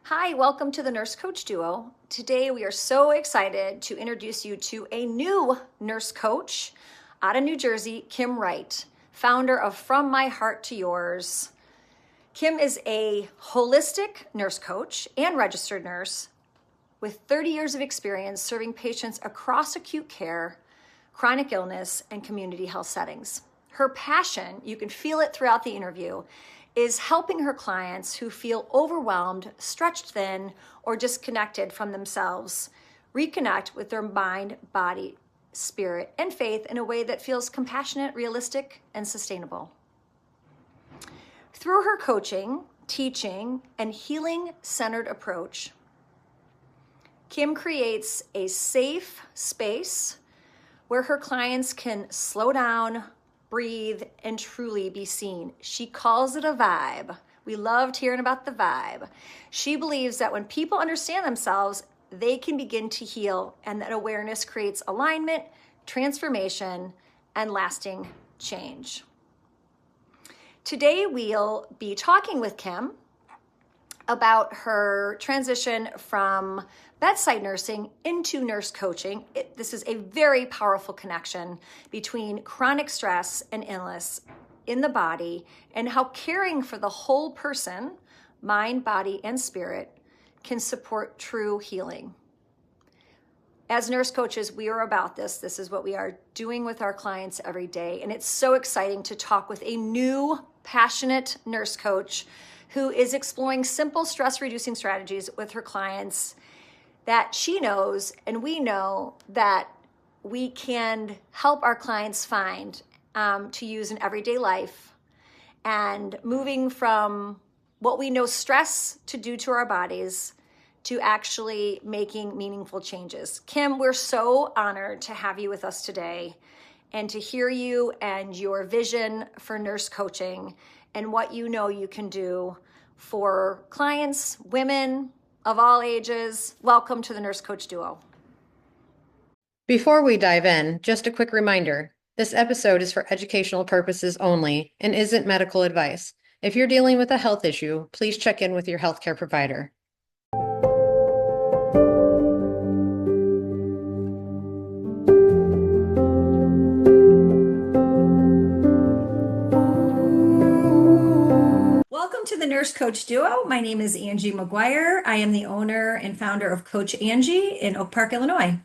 Hi, welcome to the Nurse Coach Duo. Today we are so excited to introduce you to a new nurse coach out of New Jersey, Kim Wright, founder of From My Heart to Yours. Kim is a holistic nurse coach and registered nurse with 30 years of experience serving patients across acute care, chronic illness, and community health settings. Her passion, you can feel it throughout the interview, is helping her clients who feel overwhelmed, stretched thin, or disconnected from themselves reconnect with their mind, body, spirit, and faith in a way that feels compassionate, realistic, and sustainable. Through her coaching, teaching, and healing-centered approach, Kim creates a safe space where her clients can slow down, breathe, and truly be seen. She calls it a vibe. We loved hearing about the vibe. She believes that when people understand themselves, they can begin to heal, and that awareness creates alignment, transformation, and lasting change. Today, we'll be talking with Kim about her transition from bedside nursing into nurse coaching. This is a very powerful connection between chronic stress and illness in the body, and how caring for the whole person, mind, body, and spirit, can support true healing. As nurse coaches, we are about this. This is what we are doing with our clients every day. And it's so exciting to talk with a new, passionate nurse coach who is exploring simple stress-reducing strategies with her clients that she knows and we know that we can help our clients find to use in everyday life, and moving from what we know stress to do to our bodies to actually making meaningful changes. Kim, we're so honored to have you with us today and to hear you and your vision for nurse coaching and what you know you can do for clients, women of all ages. Welcome to the Nurse Coach Duo. Before we dive in, just a quick reminder. This episode is for educational purposes only and isn't medical advice. If you're dealing with a health issue, please check in with your healthcare provider. Welcome to the Nurse Coach Duo. My name is Angie McGuire. I am the owner and founder of Coach Angie in Oak Park, Illinois.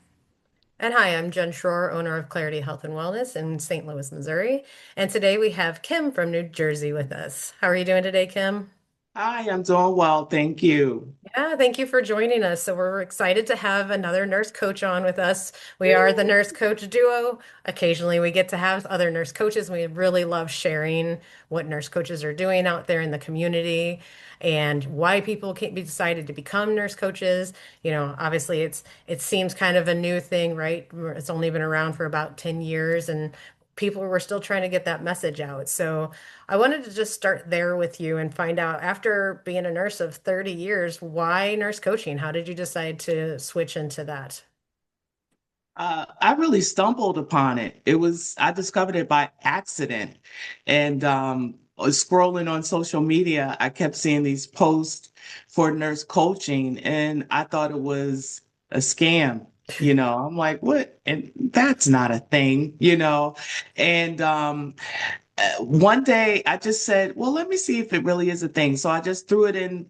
And hi, I'm Jen Schroer, owner of Clarity Health and Wellness in St. Louis, Missouri. And today we have Kim from New Jersey with us. How are you doing today, Kim? Hi, I'm doing well, thank you. Yeah, thank you for joining us. So we're excited to have another nurse coach on with us. We are the Nurse Coach Duo. Occasionally we get to have other nurse coaches. We really love sharing what nurse coaches are doing out there in the community and why people can't be decided to become nurse coaches. You know, obviously it seems kind of a new thing, right? It's only been around for about 10 years and people were still trying to get that message out. So I wanted to just start there with you and find out, after being a nurse of 30 years, why nurse coaching? How did you decide to switch into that? I really stumbled upon it. I discovered it by accident. And scrolling on social media, I kept seeing these posts for nurse coaching, and I thought it was a scam. I'm like, what? And that's not a thing. And one day I just said, well, let me see if it really is a thing. So I just threw it in,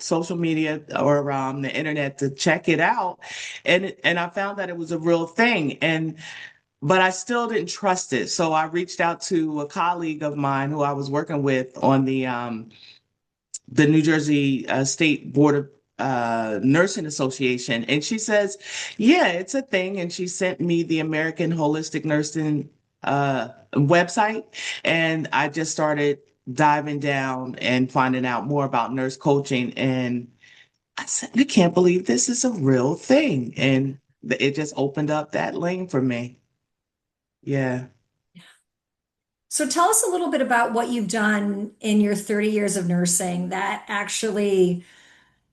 social media or the internet to check it out. And I found that it was a real thing. But I still didn't trust it. So I reached out to a colleague of mine who I was working with on the New Jersey State Board of Nursing Association. And she says, yeah, it's a thing. And she sent me the American Holistic Nursing website. And I just started diving down and finding out more about nurse coaching. And I said, I can't believe this is a real thing. And it just opened up that lane for me. Yeah. So tell us a little bit about what you've done in your 30 years of nursing that actually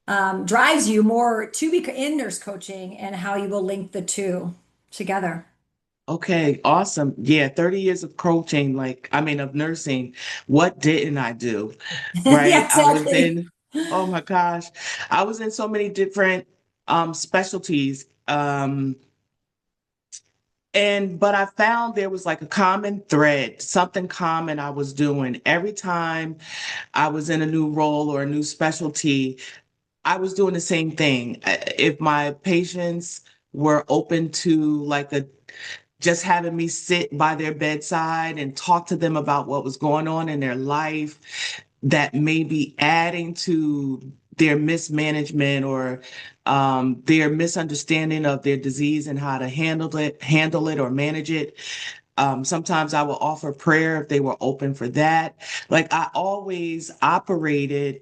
drives you more to be in nurse coaching, and how you will link the two together. Okay, awesome. Yeah, 30 years of coaching, of nursing. What didn't I do? Yeah, Right? I was exactly. in Oh my gosh. I was in so many different specialties. But I found there was like a common thread, something common I was doing. Every time I was in a new role or a new specialty, I was doing the same thing. If my patients were open to like a just having me sit by their bedside and talk to them about what was going on in their life that may be adding to their mismanagement or their misunderstanding of their disease and how to handle it or manage it. Sometimes I will offer prayer if they were open for that. Like I always operated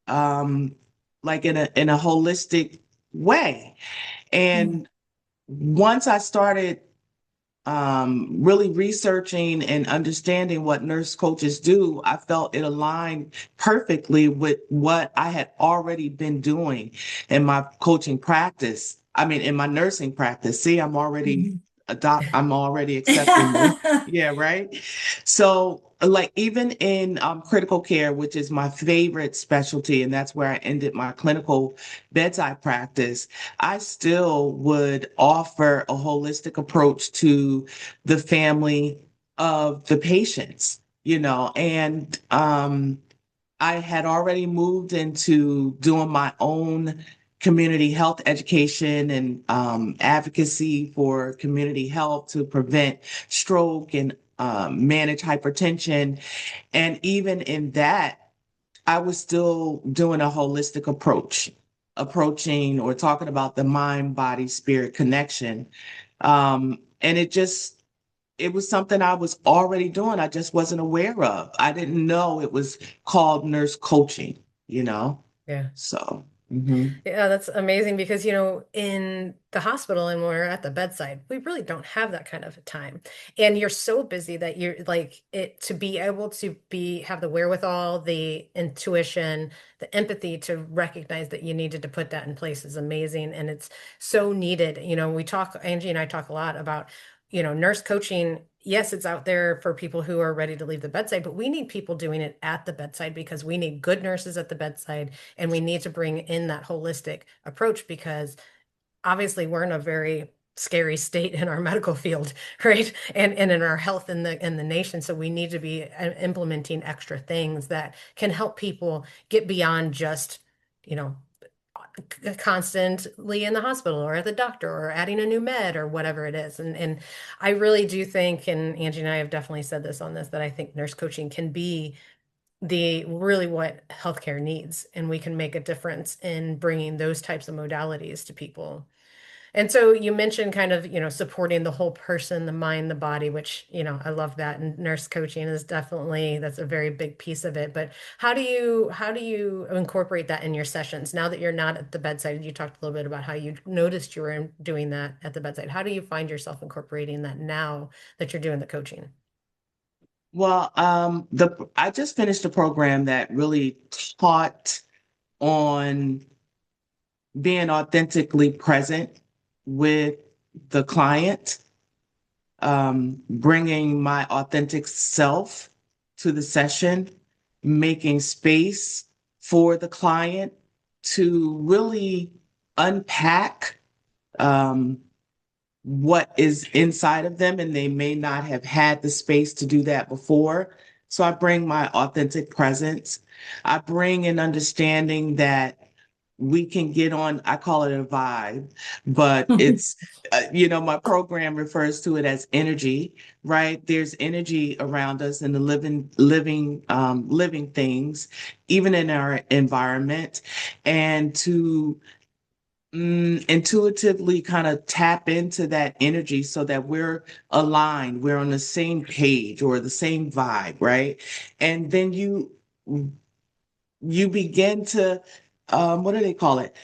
um, like in a holistic way. And once I started really researching and understanding what nurse coaches do, I felt it aligned perfectly with what I had already been doing in my coaching practice. I mean, in my nursing practice. See, I'm already accepting this. Yeah, right. So, like, even in critical care, which is my favorite specialty, and that's where I ended my clinical bedside practice, I still would offer a holistic approach to the family of the patients, and I had already moved into doing my own community health education and advocacy for community health to prevent stroke and manage hypertension. And even in that, I was still doing a holistic approaching or talking about the mind, body, spirit connection. And it was something I was already doing. I just wasn't aware of. I didn't know it was called nurse coaching, you know? Yeah. So, mhm. Yeah, that's amazing because, in the hospital and when we're at the bedside, we really don't have that kind of time. And you're so busy that you're like it to be able to have the wherewithal, the intuition, the empathy to recognize that you needed to put that in place is amazing. And it's so needed. Angie and I talk a lot about, nurse coaching. Yes, it's out there for people who are ready to leave the bedside, but we need people doing it at the bedside because we need good nurses at the bedside and we need to bring in that holistic approach because obviously we're in a very scary state in our medical field, right? And in our health in the nation. So we need to be implementing extra things that can help people get beyond just, you know, constantly in the hospital or at the doctor or adding a new med or whatever it is. And I really do think, and Angie and I have definitely said this on this, that I think nurse coaching can be the really what healthcare needs, and we can make a difference in bringing those types of modalities to people. And so you mentioned kind of, supporting the whole person, the mind, the body, which, I love that. And nurse coaching is definitely, that's a very big piece of it. But how do you incorporate that in your sessions now that you're not at the bedside? You talked a little bit about how you noticed you were doing that at the bedside. How do you find yourself incorporating that now that you're doing the coaching? Well, I just finished a program that really taught on being authentically present with the client, bringing my authentic self to the session, making space for the client to really unpack um, what is inside of them, and they may not have had the space to do that before. So I bring my authentic presence. I bring an understanding that we can get on, I call it a vibe, but it's, my program refers to it as energy, right? There's energy around us in the living things, even in our environment. And to intuitively kind of tap into that energy so that we're aligned, we're on the same page or the same vibe, right? And then you begin to what do they call it?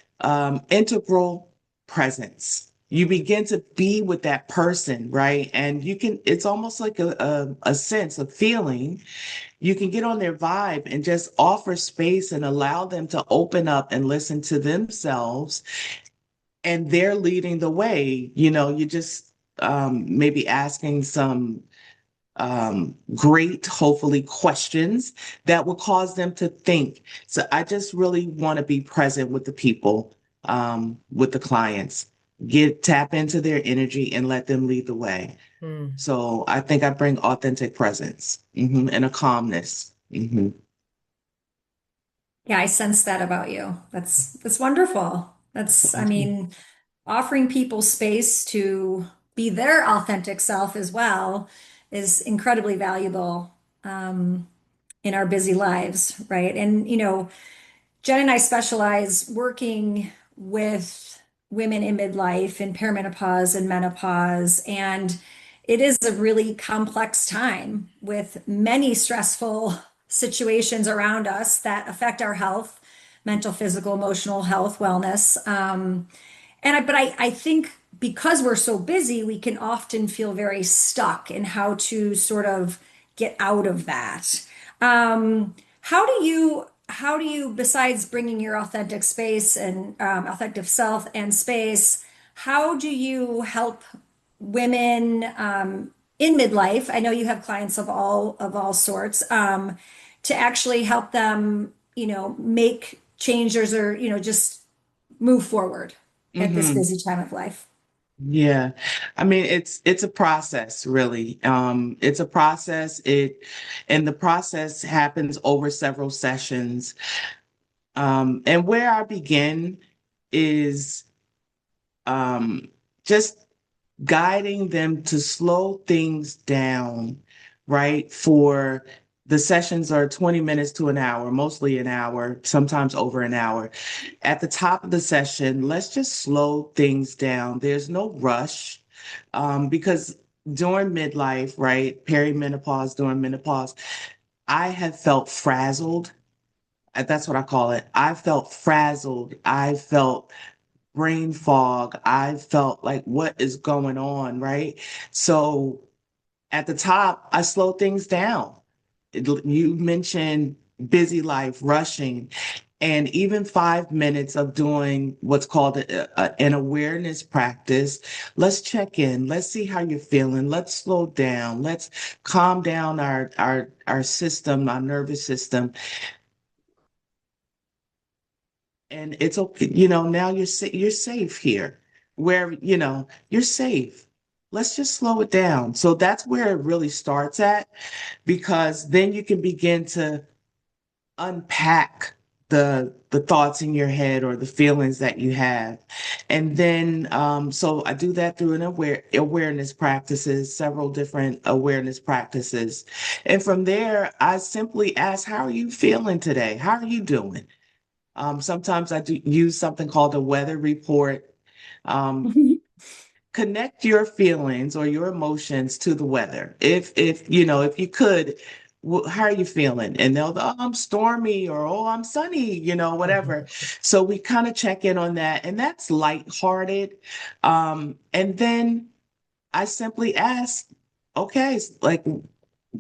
Integral presence. You begin to be with that person, right? And it's almost like a sense of feeling. You can get on their vibe and just offer space and allow them to open up and listen to themselves, and they're leading the way. You just maybe asking some great, hopefully, questions that will cause them to think. So I just really want to be present with the people, with the clients, tap into their energy and let them lead the way. Mm. So I think I bring authentic presence, and a calmness. Yeah, I sense that about you. That's wonderful. That's, I mean, offering people space to be their authentic self as well is incredibly valuable in our busy lives, right? And Jen and I specialize working with women in midlife and perimenopause and menopause. And it is a really complex time with many stressful situations around us that affect our health, mental, physical, emotional health, wellness. But I think because we're so busy, we can often feel very stuck in how to sort of get out of that. How do you, besides bringing your authentic space and authentic self and space, how do you help women in midlife? I know you have clients of all sorts, to actually help them, make changes or, just move forward at this Hmm. busy time of life. Yeah. I mean, it's a process, really. It's a process. And the process happens over several sessions. And where I begin is um, just guiding them to slow things down, right? For the sessions are 20 minutes to an hour, mostly an hour, sometimes over an hour. At the top of the session, let's just slow things down. There's no rush, because during midlife, right, perimenopause, during menopause, I have felt frazzled. That's what I call it. I felt frazzled. I felt brain fog. I felt like, what is going on, right? So at the top, I slow things down. You mentioned busy life, rushing, and even 5 minutes of doing what's called an awareness practice. Let's check in. Let's see how you're feeling. Let's slow down. Let's calm down our system, our nervous system. And it's okay. Now you're safe here, where you're safe. Let's just slow it down. So that's where it really starts at, because then you can begin to unpack the thoughts in your head or the feelings that you have. And then so I do that through an awareness practices, several different awareness practices. And from there, I simply ask, how are you feeling today? How are you doing? Sometimes I do use something called a weather report. Um, Connect your feelings or your emotions to the weather. If you could, how are you feeling? And they'll, oh, I'm stormy, or oh, I'm sunny, whatever. So we kind of check in on that, and that's lighthearted. And then I simply ask, okay, like,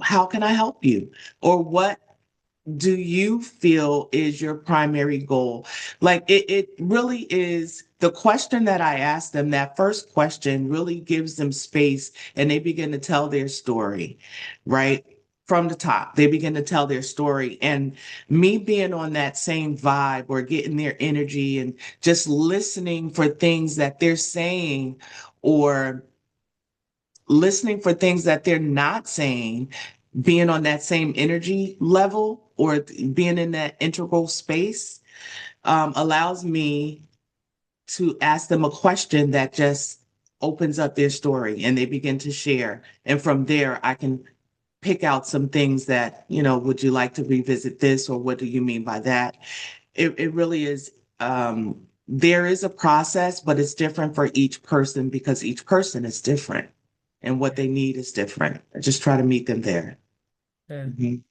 how can I help you? Or what do you feel is your primary goal? Like, it really is the question that I ask them. That first question really gives them space, and they begin to tell their story, right? From the top, they begin to tell their story. And me being on that same vibe, or getting their energy and just listening for things that they're saying, or listening for things that they're not saying, being on that same energy level, or being in that integral space, allows me to ask them a question that just opens up their story, and they begin to share. And from there, I can pick out some things that, would you like to revisit this, or what do you mean by that? It really is. There is a process, but it's different for each person, because each person is different and what they need is different. I just try to meet them there. Yeah. Mhm.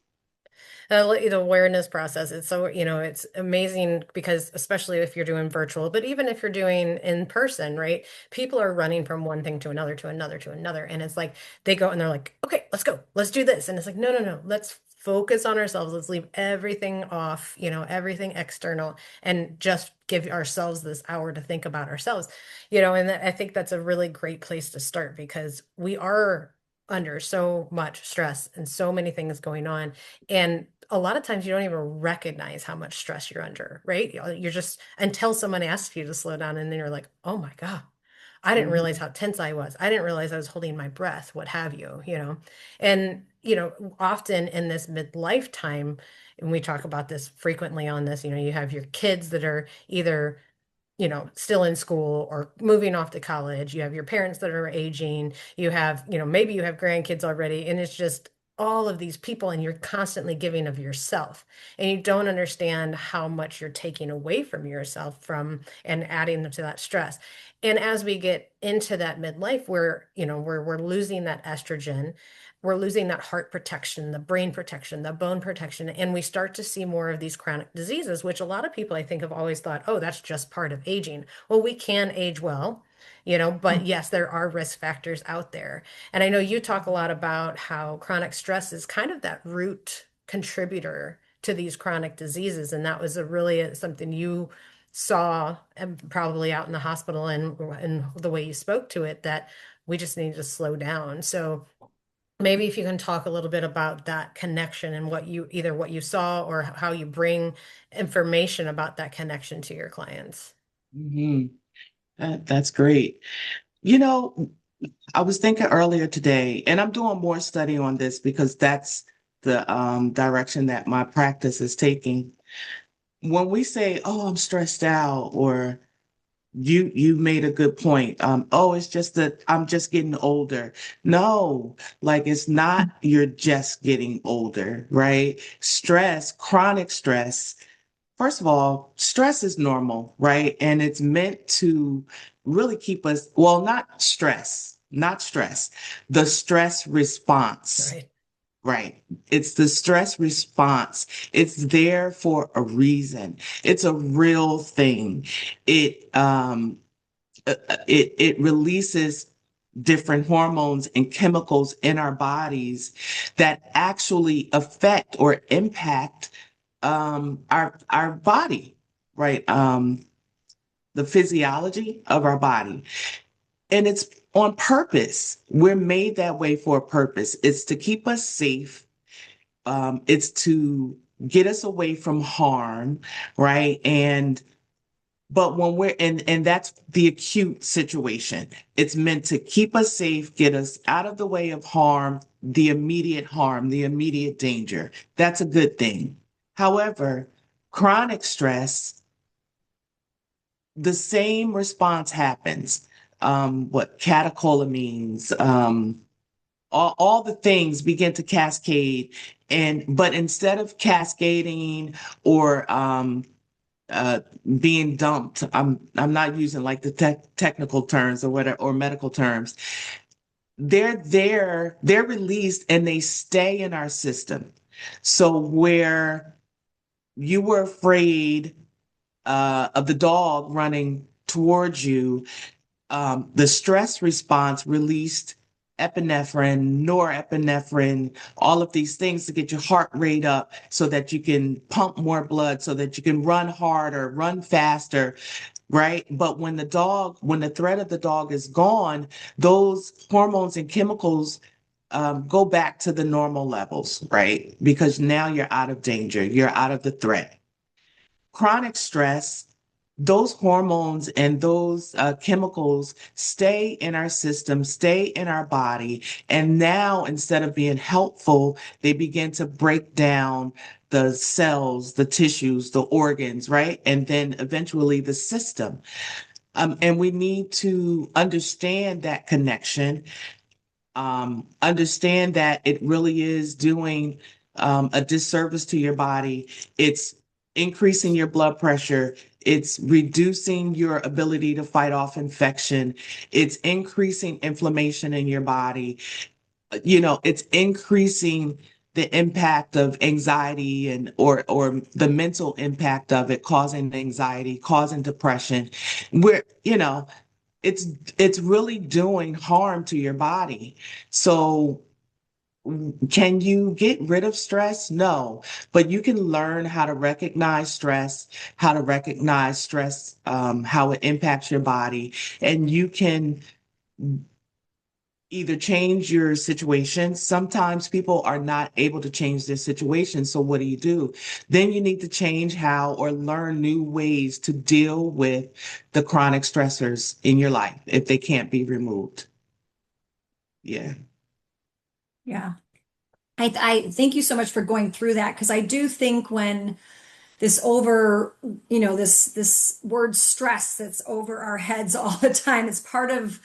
The awareness process, it's so, it's amazing because especially if you're doing virtual, but even if you're doing in person, right? People are running from one thing to another, to another, to another. And it's like they go and they're like, okay, let's go, let's do this. And it's like, no, no, no, let's focus on ourselves. Let's leave everything off, everything external, and just give ourselves this hour to think about ourselves, and I think that's a really great place to start because we are under so much stress and so many things going on. And a lot of times you don't even recognize how much stress you're under, right? You're just, until someone asks you to slow down, and then you're like, oh my God, I didn't realize Mhm. how tense I was. I didn't realize I was holding my breath, what have you, And, often in this midlife time, and we talk about this frequently on this, you have your kids that are either still in school or moving off to college. You have your parents that are aging. You have, maybe you have grandkids already. And it's just all of these people, and you're constantly giving of yourself. And you don't understand how much you're taking away from yourself and adding to that stress. And as we get into that midlife where, we're losing that estrogen, we're losing that heart protection, the brain protection, the bone protection, and we start to see more of these chronic diseases, which a lot of people I think have always thought, oh, that's just part of aging. Well, we can age well, but yes, there are risk factors out there. And I know you talk a lot about how chronic stress is kind of that root contributor to these chronic diseases. And that was something you saw, and probably out in the hospital, and the way you spoke to it, that we just need to slow down. So maybe if you can talk a little bit about that connection and either what you saw or how you bring information about that connection to your clients. Mhm. That's great. You know, I was thinking earlier today, and I'm doing more study on this because that's the direction that my practice is taking. When we say, "Oh, I'm stressed out," or you made a good point. Oh, it's just that I'm just getting older. No, like it's not you're just getting older, right? Stress, chronic stress. First of all, stress is normal, right? And it's meant to really keep us, well, not stress, the stress response. Right. Right. It's the stress response. It's there for a reason. It's a real thing. It it releases different hormones and chemicals in our bodies that actually affect or impact our body, right? The physiology of our body. And it's on purpose. We're made that way for a purpose. It's to keep us safe. It's to get us away from harm, right? But when and that's the acute situation. It's meant to keep us safe, get us out of the way of harm, the immediate danger. That's a good thing. However, chronic stress, the same response happens. What catecholamines, all the things begin to cascade. But instead of cascading or uh, being dumped. I'm not using like the technical terms or whatever or medical terms. They're released and they stay in our system. So where you were afraid of the dog running towards you, the stress response released epinephrine, norepinephrine, all of these things to get your heart rate up so that you can pump more blood, so that you can run harder, run faster, right? But when the threat of the dog is gone, those hormones and chemicals go back to the normal levels, right? Because now you're out of danger, you're out of the threat. Chronic stress, those hormones and those chemicals stay in our system, stay in our body. And now, instead of being helpful, they begin to break down the cells, the tissues, the organs, right? And then eventually the system. And we need to understand that connection, understand that it really is doing a disservice to your body. It's increasing your blood pressure. It's reducing your ability to fight off infection. It's increasing inflammation in your body. It's increasing the impact of anxiety or the mental impact of it, causing anxiety, causing depression. Where, it's it's really doing harm to your body. So can you get rid of stress? No, but you can learn how to recognize stress, how it impacts your body, and you can either change your situation. Sometimes people are not able to change their situation. So what do? Then you need to change how or learn new ways to deal with the chronic stressors in your life if they can't be removed. Yeah. Yeah. I thank you so much for going through that, because I do think when this over, this word stress that's over our heads all the time, it's part of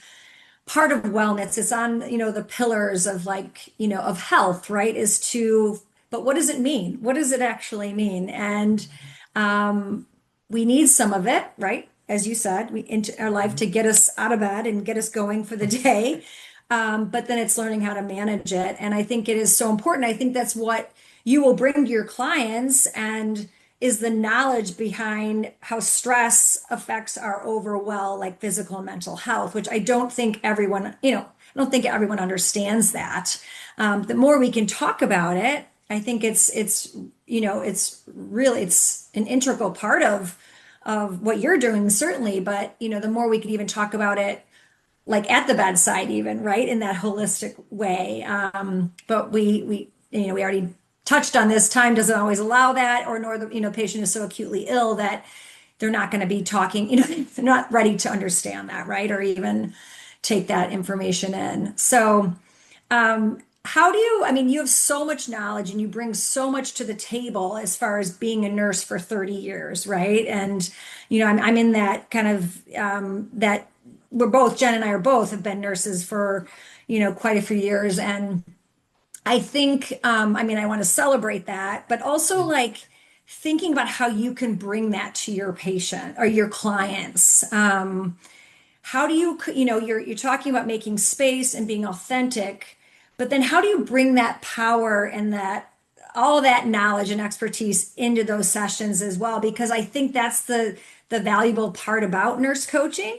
wellness. It's on, the pillars of, like, of health, right? But what does it mean? What does it actually mean? And we need some of it, right? As you said, we into our life to get us out of bed and get us going for the day. But then it's learning how to manage it. And I think it is so important. I think that's what you will bring to your clients, and is the knowledge behind how stress affects our overall, like, physical and mental health, which I don't think everyone, I don't think everyone understands that. The more we can talk about it, I think it's an integral part of what you're doing, certainly. But the more we can even talk about it, like at the bedside, even, right, in that holistic way. But we already touched on this. Time doesn't always allow that, or nor the patient is so acutely ill that they're not going to be talking. They're not ready to understand that, right, or even take that information in. So, how do you? I mean, you have so much knowledge and you bring so much to the table as far as being a nurse for 30 years, right? And I'm in that kind of that Jen and I are both have been nurses for quite a few years, and I think, I want to celebrate that, but also, like, thinking about how you can bring that to your patient or your clients. How do you're talking about making space and being authentic, but then how do you bring that power and that all that knowledge and expertise into those sessions as well? Because I think that's the valuable part about nurse coaching.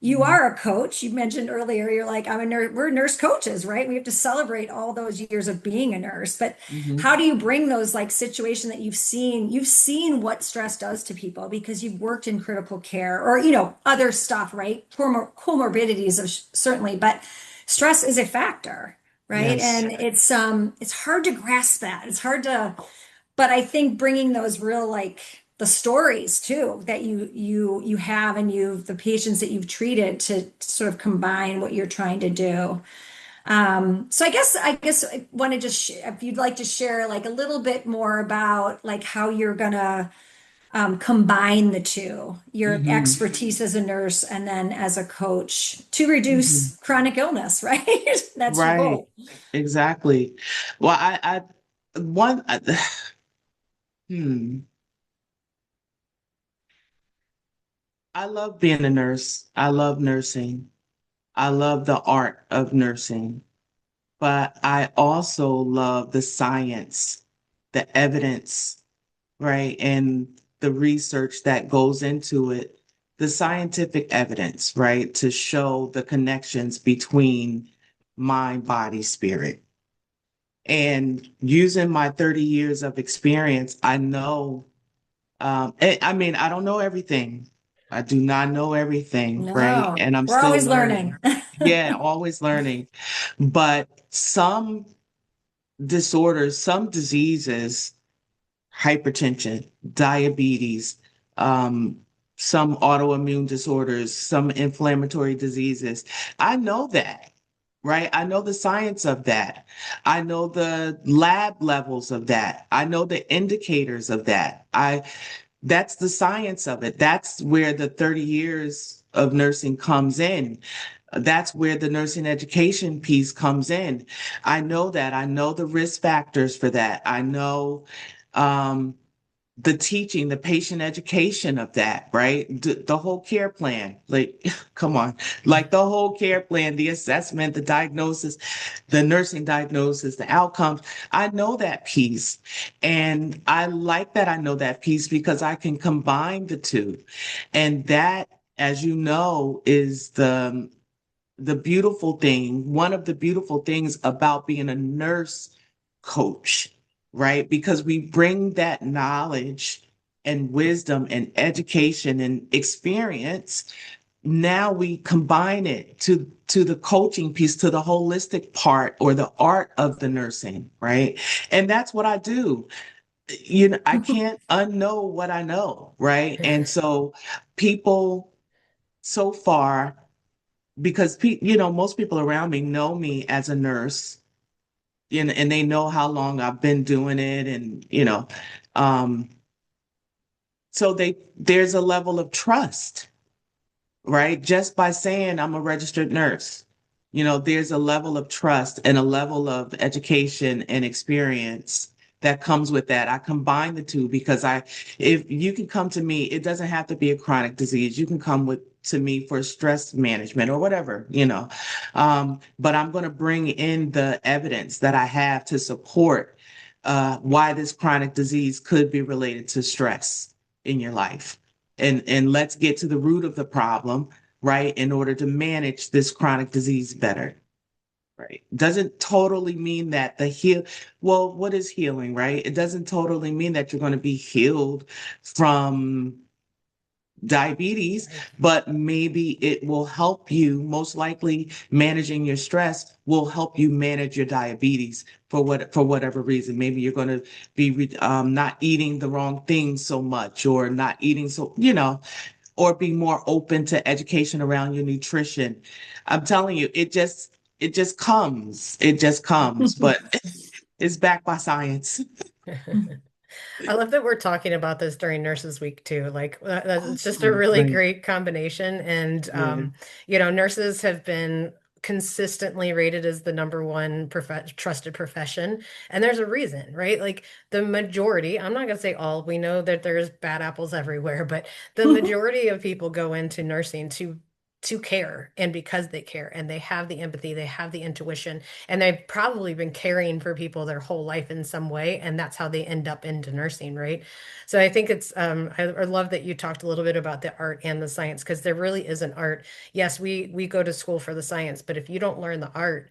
You Mhm. are a coach. You mentioned earlier, you're like, I'm a nurse. We're nurse coaches, right? We have to celebrate all those years of being a nurse. But Mhm. how do you bring those, like, situations that you've seen what stress does to people because you've worked in critical care, or other stuff, right? Comorbidities of certainly, but stress is a factor, right? Yes. And it's hard to grasp that. It's hard to, but I think bringing those real, like, the stories too that you have, and the patients that you've treated, to sort of combine what you're trying to do. So I guess I want to just if you'd like to share, like, a little bit more about, like, how you're gonna combine the two, your Mhm. expertise as a nurse and then as a coach, to Mhm. reduce chronic illness, right? That's your Right. goal. Exactly. Well, one, hmm. I love being a nurse. I love nursing. I love the art of nursing, but I also love the science, the evidence, right? And the research that goes into it, the scientific evidence, right? To show the connections between mind, body, spirit. And using my 30 years of experience, I know, I don't know everything. I do not know everything, right? No, And I'm we're still always learning. learning. Yeah, always learning. But some disorders, some diseases, hypertension, diabetes, um, some autoimmune disorders, some inflammatory diseases. I know that, right? I know the science of that. I know the lab levels of that. I know the indicators of that. That's the science of it. That's where the 30 years of nursing comes in. That's where the nursing education piece comes in. I know that. I know the risk factors for that. I know um, the teaching, the patient education of that, right? The whole care plan, like, come on, like the whole care plan, the assessment, the diagnosis, the nursing diagnosis, the outcomes. I know that piece. And I like that I know that piece because I can combine the two. And that, as you know, is the beautiful thing, one of the beautiful things about being a nurse coach, right? Because we bring that knowledge and wisdom and education and experience now we combine it to the coaching piece, to the holistic part or the art of the nursing, right? And that's what I do. I can't unknow what I know, right? And so people so far, because most people around me know me as a nurse, and they know how long I've been doing it, and um, so there's a level of trust, right? Just by saying I'm a registered nurse. There's a level of trust and a level of education and experience that comes with that. I combine the two because if you can come to me, it doesn't have to be a chronic disease. You can come to me for stress management or whatever, but I'm going to bring in the evidence that I have to support why this chronic disease could be related to stress in your life. And let's get to the root of the problem, right, in order to manage this chronic disease better. Right. Doesn't totally mean that well, what is healing, right? It doesn't totally mean that you're going to be healed from diabetes, but maybe it will help you. Most likely managing your stress will help you manage your diabetes for whatever reason. Maybe you're going to be not eating the wrong things so much, or not eating or be more open to education around your nutrition. I'm telling you, it just comes, but it's backed by science. I love that we're talking about this during Nurses Week too. Like it's just a Awesome. really Right. great combination. And Yeah. nurses have been consistently rated as the number one trusted profession. And there's a reason, right? Like the majority, I'm not gonna say all, we know that there's bad apples everywhere, but the majority of people go into nursing to care, and because they care and they have the empathy, they have the intuition, and they've probably been caring for people their whole life in some way, and that's how they end up into nursing, right? So I think I love that you talked a little bit about the art and the science, because there really is an art. Yes, we go to school for the science, but if you don't learn the art,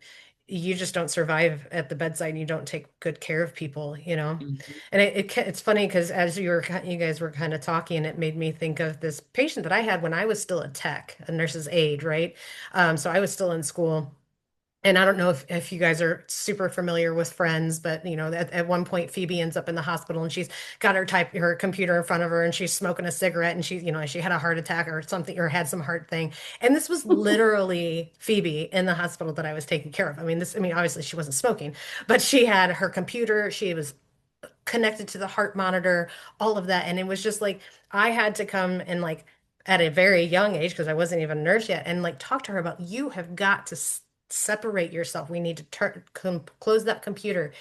you just don't survive at the bedside, and you don't take good care of people. Mhm. And it's funny because as you guys were kind of talking, it made me think of this patient that I had when I was still a tech, a nurse's aide, right? So I was still in school. And I don't know if you guys are super familiar with Friends, but at one point Phoebe ends up in the hospital, and she's got her computer in front of her, and she's smoking a cigarette, and she had a heart attack or something, or had some heart thing. And this was literally Phoebe in the hospital that I was taking care of. I mean, obviously she wasn't smoking, but she had her computer, she was connected to the heart monitor, all of that. And it was just like I had to come and like at a very young age, because I wasn't even a nurse yet, and like talk to her about, you have got to separate yourself. We need to close that computer.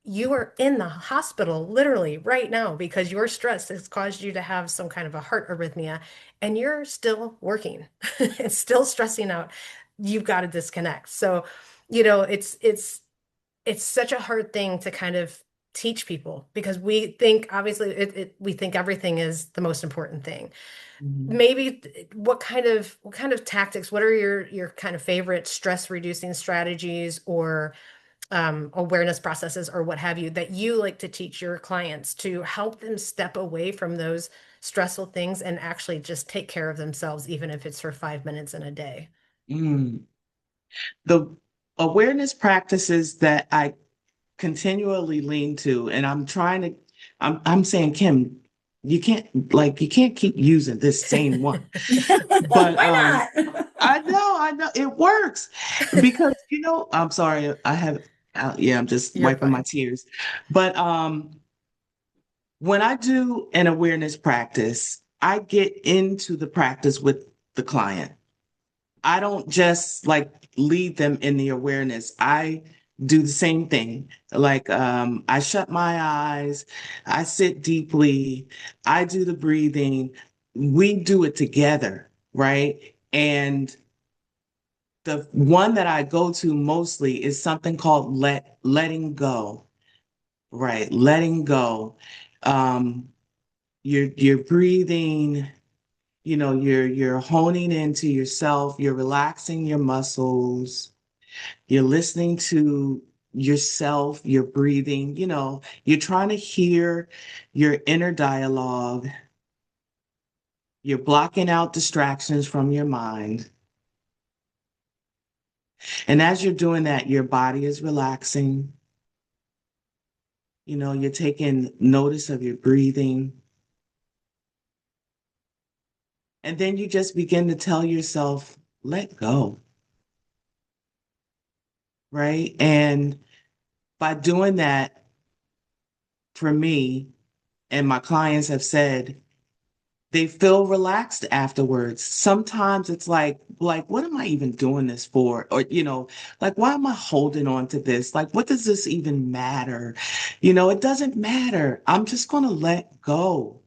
You are in the hospital literally right now because your stress has caused you to have some kind of a heart arrhythmia, and you're still working. It's still stressing out. You've got to disconnect. So, it's such a hard thing to kind of teach people, because we think obviously we think everything is the most important thing. Mhm. Maybe what kind of tactics, what are your kind of favorite stress reducing strategies, or awareness processes, or what have you, that you like to teach your clients to help them step away from those stressful things and actually just take care of themselves, even if it's for 5 minutes in a day? Mm. The awareness practices that I continually lean to, and I'm saying, Kim, you can't keep using this same one. But Why not? I know it works because I'm sorry, yeah, I'm just You're wiping my fine. tears. But when I do an awareness practice, I get into the practice with the client. I don't just like lead them in the awareness. I do the same thing. Like I shut my eyes, I sit deeply, I do the breathing. We do it together, right? And the one that I go to mostly is something called letting go, right? Letting go. Um, you're breathing, you're honing into yourself, you're relaxing your muscles, you're listening to yourself, you're breathing, you're trying to hear your inner dialogue. You're blocking out distractions from your mind. And as you're doing that, your body is relaxing. You're taking notice of your breathing. And then you just begin to tell yourself, let go, right? And by doing that, for me, and my clients have said, they feel relaxed afterwards. Sometimes it's like, what am I even doing this for? Or, like, why am I holding on to this? Like, what does this even matter? It doesn't matter. I'm just going to let go,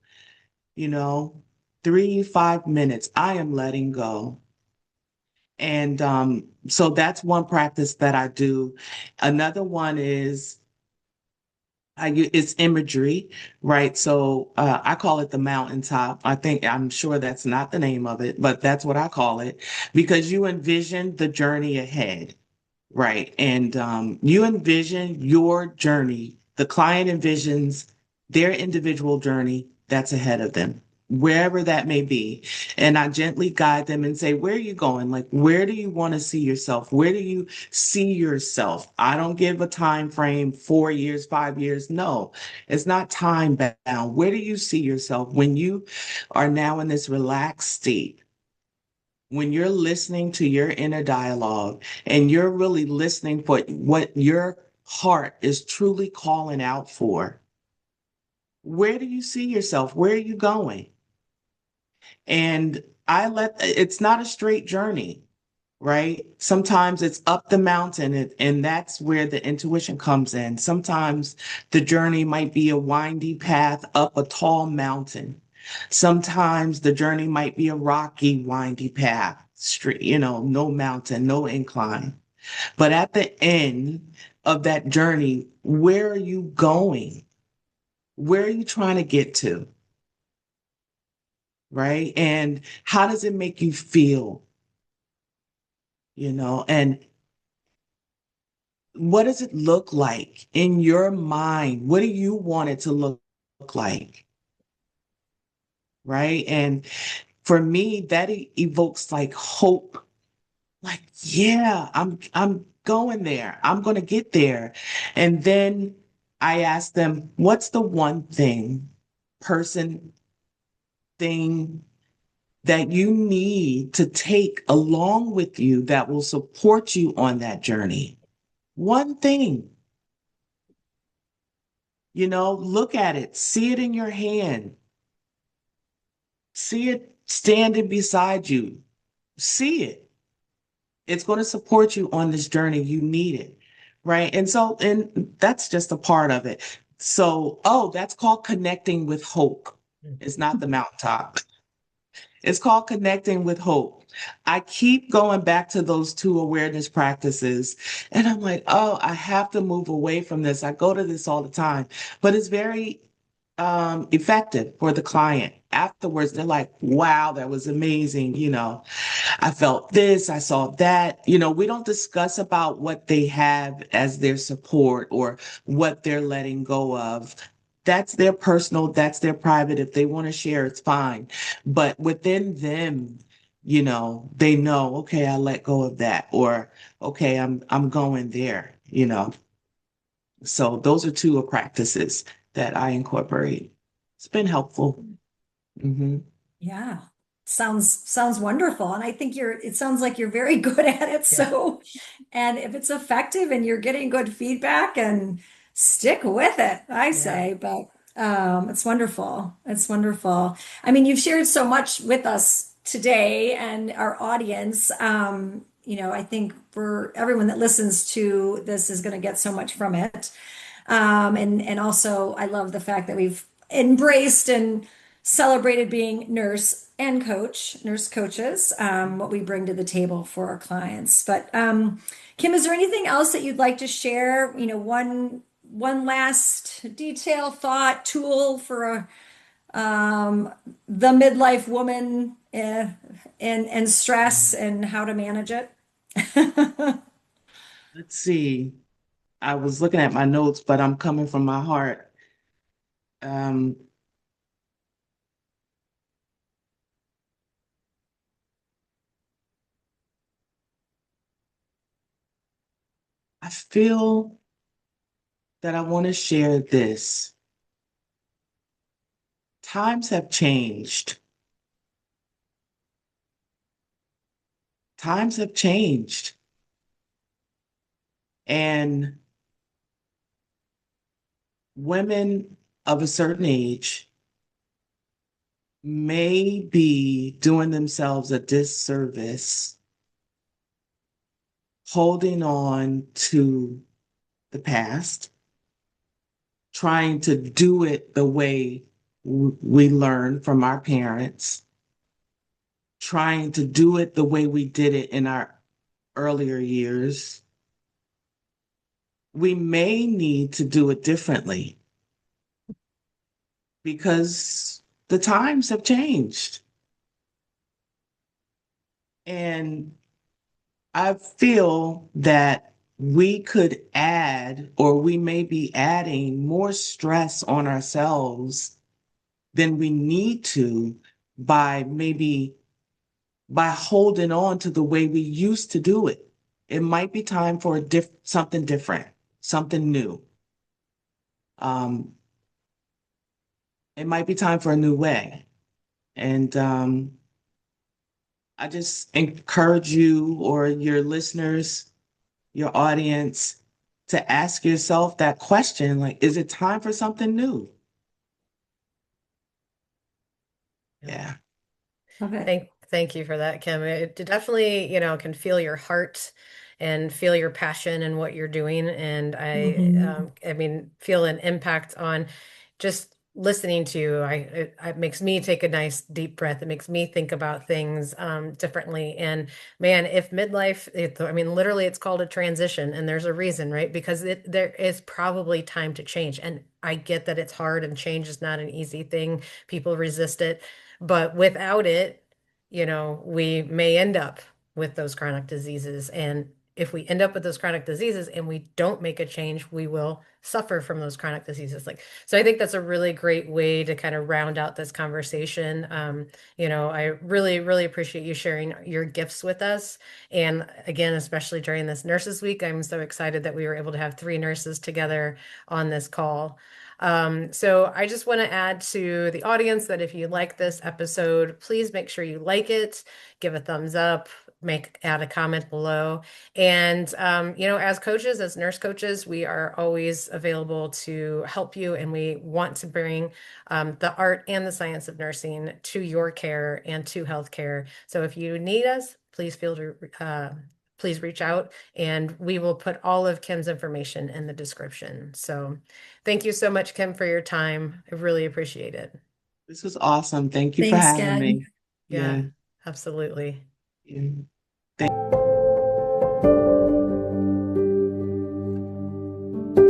you know, 3, 5 minutes. I am letting go. And so that's one practice that I do. Another one is it's imagery, right? So I call it the mountaintop. I'm sure that's not the name of it, but that's what I call it because you envision the journey ahead, right? And you envision your journey. The client envisions their individual journey that's ahead of them, wherever that may be. And I gently guide them and say, where are you going? Like, where do you want to see yourself? Where do you see yourself? I don't give a time frame, 4 years, 5 years. No, it's not time bound. Where do you see yourself when you are now in this relaxed state? When you're listening to your inner dialogue and you're really listening for what your heart is truly calling out for, where do you see yourself? Where are you going? And it's not a straight journey, right? Sometimes it's up the mountain, and that's where the intuition comes in. Sometimes the journey might be a windy path up a tall mountain. Sometimes the journey might be a rocky, windy path, straight, no mountain, no incline. But at the end of that journey, where are you going? Where are you trying to get to? Right? And how does it make you feel? And what does it look like in your mind? What do you want it to look like? Right? And for me, that evokes like hope. Like, yeah, I'm going there. I'm going to get there. And then I ask them, what's the one thing, person, thing that you need to take along with you that will support you on that journey? One thing, look at it, see it in your hand, see it standing beside you, see it. It's going to support you on this journey. You need it. Right. And that's just a part of it. So, that's called connecting with hope. It's not the mountaintop. It's called connecting with hope. I keep going back to those two awareness practices. And I'm like, I have to move away from this. I go to this all the time, but it's very effective for the client. Afterwards, they're like, wow, that was amazing. I felt this, I saw that. We don't discuss about what they have as their support or what they're letting go of. That's their personal, that's their private. If they want to share, it's fine. But within them, they know, okay, I let go of that, or okay, I'm going there. So those are two practices that I incorporate. It's been helpful. Hmm. Yeah. Sounds wonderful. And I think it sounds like you're very good at it. Yeah. So, and if it's effective and you're getting good feedback and stick with it, I Yeah. say, but it's wonderful. It's wonderful. I mean, you've shared so much with us today and our audience. I think for everyone that listens to this is going to get so much from it. And also, I love the fact that we've embraced and celebrated being nurse coaches, what we bring to the table for our clients. But Kim, is there anything else that you'd like to share? One last detail, thought, tool for the midlife woman and stress and how to manage it? Let's see. I was looking at my notes, but I'm coming from my heart. Um, I feel that I want to share this. Times have changed. Times have changed. And women of a certain age may be doing themselves a disservice holding on to the past, trying to do it the way we learned from our parents, trying to do it the way we did it in our earlier years. We may need to do it differently because the times have changed. And I feel that we could add, or we may be adding more stress on ourselves than we need to by maybe by holding on to the way we used to do it. It might be time for something different, something new. Um, it might be time for a new way. And I just encourage you or your listeners, your audience, to ask yourself that question, like, is it time for something new? Yeah. Love it. Thank you for that, Kim. It definitely, can feel your heart and feel your passion in what you're doing. And I mean, feel an impact on just listening to you. It makes me take a nice deep breath. It makes me think about things differently. And man, if midlife, I mean, literally, it's called a transition, and there's a reason, right? Because there is probably time to change. And I get that it's hard, and change is not an easy thing. People resist it, but without it, we may end up with those chronic diseases. And if we end up with those chronic diseases and we don't make a change, we will suffer from those chronic diseases. So I think that's a really great way to kind of round out this conversation. I really, really appreciate you sharing your gifts with us. And again, especially during this Nurses Week, I'm so excited that we were able to have 3 nurses together on this call. So I just want to add to the audience that if you like this episode, please make sure you like it, give a thumbs up, add a comment below. And as coaches, as nurse coaches, we are always available to help you, and we want to bring the art and the science of nursing to your care and to healthcare. So if you need us, please reach out, and we will put all of Kim's information in the description. So thank you so much, Kim, for your time. I really appreciate it. This was awesome. Thank you for Thanks, having Kat. me. Yeah, Yeah. absolutely. Yeah.